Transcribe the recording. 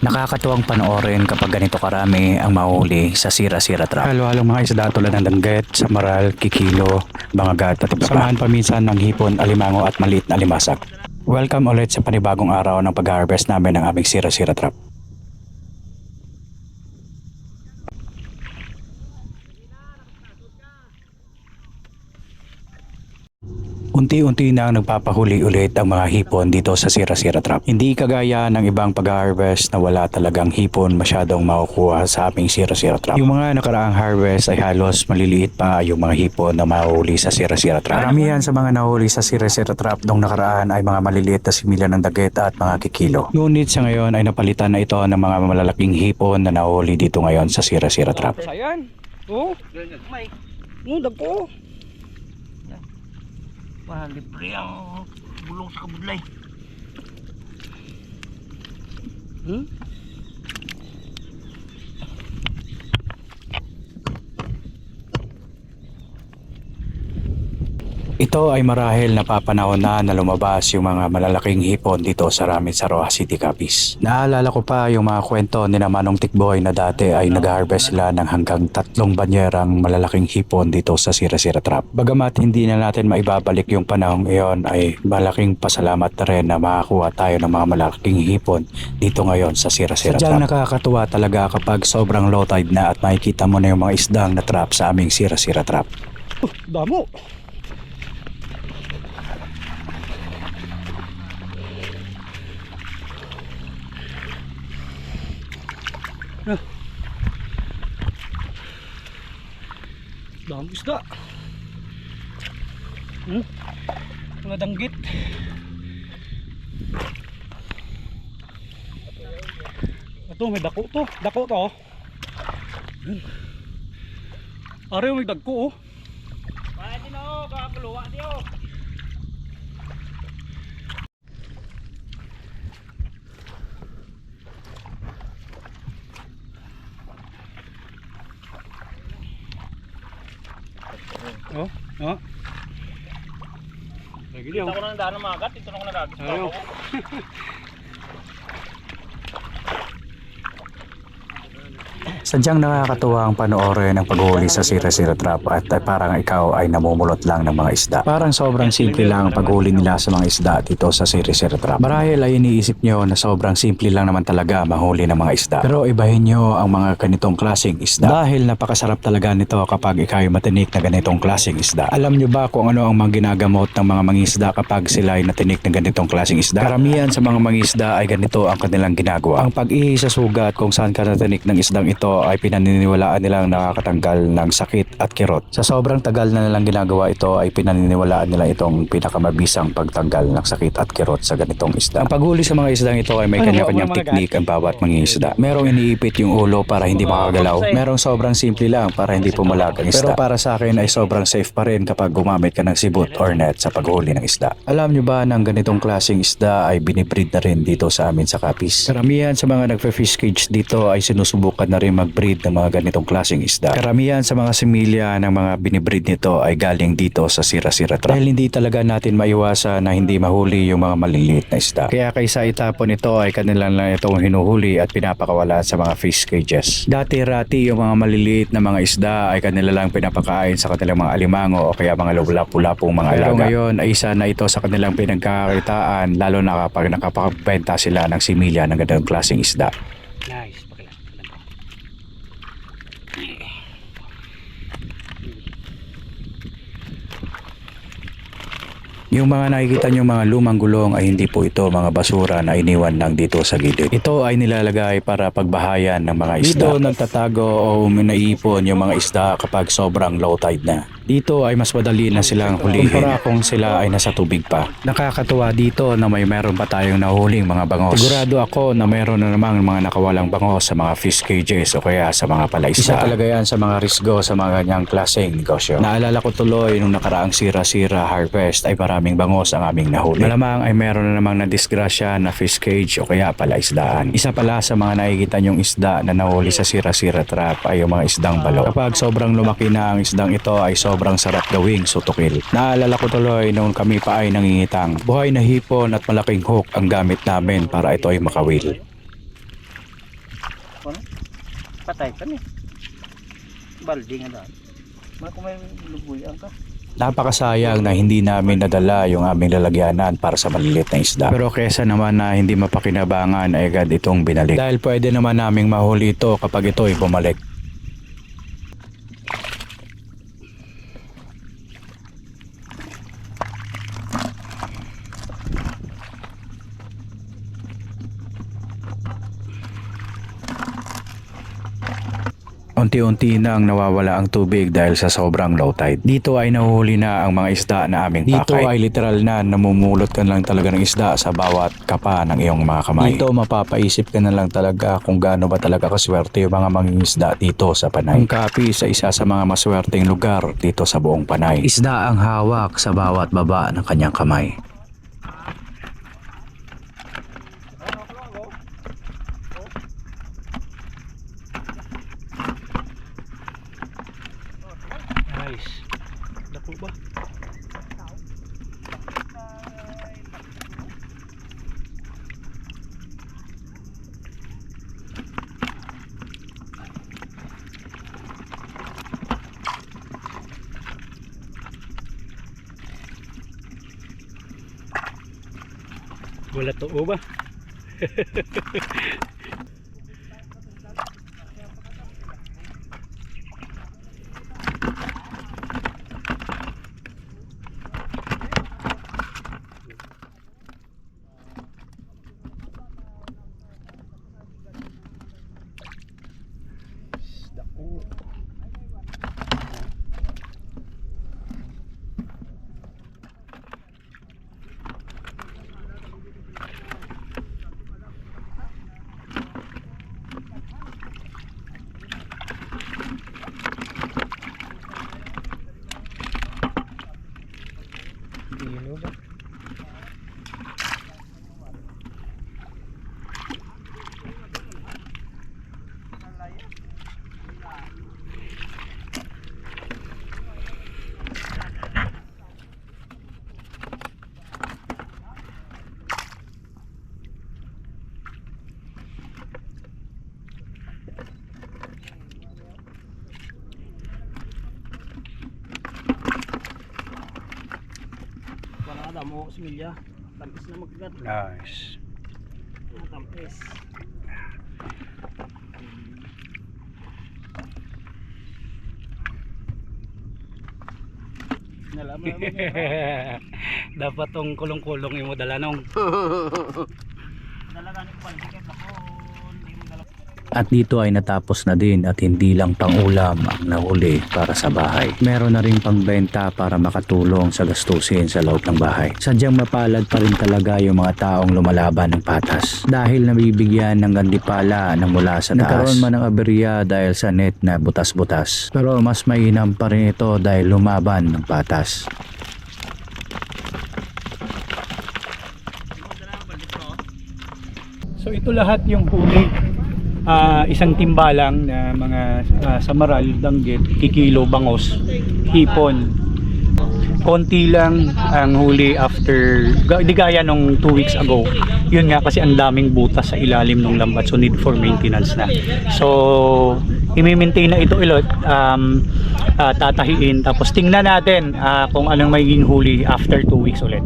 Nakakatuwang panoorin kapag ganito karami ang mahuli sa sira-sira trap. Halo-halo mga isda tulad ng danggit, samaral, kikilo, bangagat at iba pa. Samahan paminsan ng hipon, alimango at maliit na alimasag. Welcome ulit sa panibagong araw ng pag-harvest namin ng aming sira-sira trap. Unti-unti na nagpapahuli ulit ang mga hipon dito sa sira-sira trap. Hindi kagaya ng ibang pag-harvest na wala talagang hipon masyadong makukuha sa aming sira-sira trap. Yung mga nakaraang harvest ay halos maliliit pa yung mga hipon na mahuli sa sira-sira trap. Karamihan sa mga nahuli sa sira-sira trap nung nakaraan ay mga maliliit na similya ng dagat at mga kikilo. Ngunit sa ngayon ay napalitan na ito ng mga malalaking hipon na nahuli dito ngayon sa sira-sira trap. Ayan. Oh. May. Dagko. Libre ang bulong sa kabudlay. Ito ay marahil napapanahon na lumabas yung mga malalaking hipon dito sa Ramit sa Roa City, Capiz. Naalala ko pa yung mga kwento ni Manong Tikboy na dati ay nag-harvest sila ng hanggang 3 banyerang malalaking hipon dito sa Sira-Sira Trap. Bagamat hindi na natin maibabalik yung panahong iyon ay malaking pasalamat na rin na makakuha tayo ng mga malalaking hipon dito ngayon sa Sira-Sira Trap. Sadyang nakakatuwa talaga kapag sobrang low tide na at makikita mo na yung mga isdang na trap sa aming Sira-Sira Trap. Damo. Dami isda. Mga danggit. Ito may dako to. Dako to. Are may dagko oh. Pwede na oh, kakuluwa niyo. Oh, oh. Lagi Dito ako nang daan ng magat, dito na ako nagagis pa ako. Sadyang nakakatuwa ang panoorin ang paghuli sa Sira-Sira Trap at parang ikaw ay namumulot lang ng mga isda. Parang sobrang simple lang ang paghuli nila sa mga isda dito sa Sira-Sira Trap. Marahil ay iniisip nyo na sobrang simple lang naman talaga mahuli ng mga isda. Pero ibahin nyo ang mga ganitong klaseng isda. Dahil napakasarap talaga nito kapag ikaw ay matinik na ganitong klaseng isda. Alam nyo ba kung ano ang mga ginagamot ng mga mangisda kapag sila ay natinik na ganitong klaseng isda? Karamihan sa mga mangisda ay ganito ang kanilang ginagawa. Ang pag-ihi sa sugat kung saan ka natinik ng isdang ito ay pinaniniwalaan nilang nakakatanggal ng sakit at kirot. Sa sobrang tagal na nilang ginagawa ito ay pinaniniwalaan nila itong pinakamabisang pagtanggal ng sakit at kirot sa ganitong isda. Ang paghuli sa mga isdang ito ay may kanya-kanyang teknik ang bawat mangingisda. Merong iniipit yung ulo para hindi makagalaw. Merong sobrang simple lang para hindi pumalag ang isda. Pero para sa akin ay sobrang safe pa rin kapag gumamit ka ng sibut or net sa paghuli ng isda. Alam nyo ba ng ganitong klaseng isda ay binibreed na rin dito sa amin sa Capiz? Karamihan sa mga nagpe-fish cage dito ay sinusubukan na rin breed ng mga ganitong klaseng isda. Karamihan sa mga similya ng mga binibreed nito ay galing dito sa Sira-Sira Trap. Dahil hindi talaga natin maiwasan na hindi mahuli yung mga maliliit na isda. Kaya kaysa itapon ito ay kanilang lang itong hinuhuli at pinapakawalan sa mga fish cages. Dati-rati yung mga maliliit na mga isda ay kanila lang pinapakain sa kanilang mga alimango o kaya mga lapu-lapong mga alaga. Pero ngayon ay isa na ito sa kanilang pinagkakakitaan lalo na kapag nakapakabenta sila ng similya ng ganitong klaseng isda. Nice. Yung mga nakikita nyo mga lumang gulong ay hindi po ito mga basura na iniwan lang dito sa gilid. Ito ay nilalagay para pagbahayan ng mga isda. Dito nagtatago o naiipon yung mga isda kapag sobrang low tide na. Dito ay mas madali na silang hulihin kumpara kung sila ay nasa tubig pa. Nakakatuwa dito na meron pa tayong nahuling mga bangos. Sigurado ako na meron na namang mga nakawalang bangos sa mga fish cages o kaya sa mga palaisda. Isa talaga yan sa mga risgo sa mga ganyang klaseng negosyo. Naalala ko tuloy nung nakaraang Sira-Sira harvest ay maraming bangos ang aming nahuli. Malamang ay meron na namang nadisgrasya na fish cage o kaya palaisdaan. Isa pala sa mga nakikita nyong isda na nahuli sa Sira-Sira Trap ay yung mga isdang balo. Kapag sobrang lumaki na ang isdang ito ay sobrang sarap gawing sutukil. Naalala ko tuloy nung kami pa ay nangingitang. Buhay na hipon at malaking hook ang gamit namin para ito ay makawil. Ano? Patay ka ni. Baldi nga dahil. Mga kung may lubuyan ka. Napakasayang na hindi namin nadala yung aming lalagyanan para sa maliliit na isda. Pero kesa naman na hindi mapakinabangan ay agad itong binalik. Dahil pwede naman naming mahuli ito kapag ito'y bumalik. Unti-unti nang nawawala ang tubig dahil sa sobrang low tide. Dito ay nahuhuli na ang mga isda na aming pakay. Dito ay literal na namumulot ka na lang talaga ng isda sa bawat kapa ng iyong mga kamay. Dito mapapaisip ka na lang talaga kung gaano ba talaga kaswerte yung mga mangingisda dito sa Panay. Ang Kapi sa isa sa mga maswerteng lugar dito sa buong Panay. Isda ang hawak sa bawat baba ng kanyang kamay. Nice. Dako ba? Wala to ba? Dino ba? Wala mo similya. Tampis na magkagat. Nice. Tampis. Nalaman mo niya. Dapat tong kulong-kulong yung dala nung. Dalagan ko palikat ako. Hindi mo dala. At dito ay natapos na din at hindi lang pang-ulam ang nahuli para sa bahay. Meron na rin pangbenta para makatulong sa gastusin sa loob ng bahay. Sadyang mapalad pa rin talaga yung mga taong lumalaban ng patas. Dahil nabibigyan ng gandipala na mula sa taas. Nagkaroon man ng aberya dahil sa net na butas-butas. Pero mas mainam pa rin ito dahil lumaban ng patas. So ito lahat yung huli. Isang timbalang na mga samaral, danggit, kikilo, bangos, hipon. Konti lang ang huli after, di gaya nung 2 weeks ago. Yun nga kasi ang daming butas sa ilalim ng lambat, so need for maintenance na. So i-maintain na ito ulit, tatahiin, tapos tingnan natin kung anong magiging huli after 2 weeks ulit.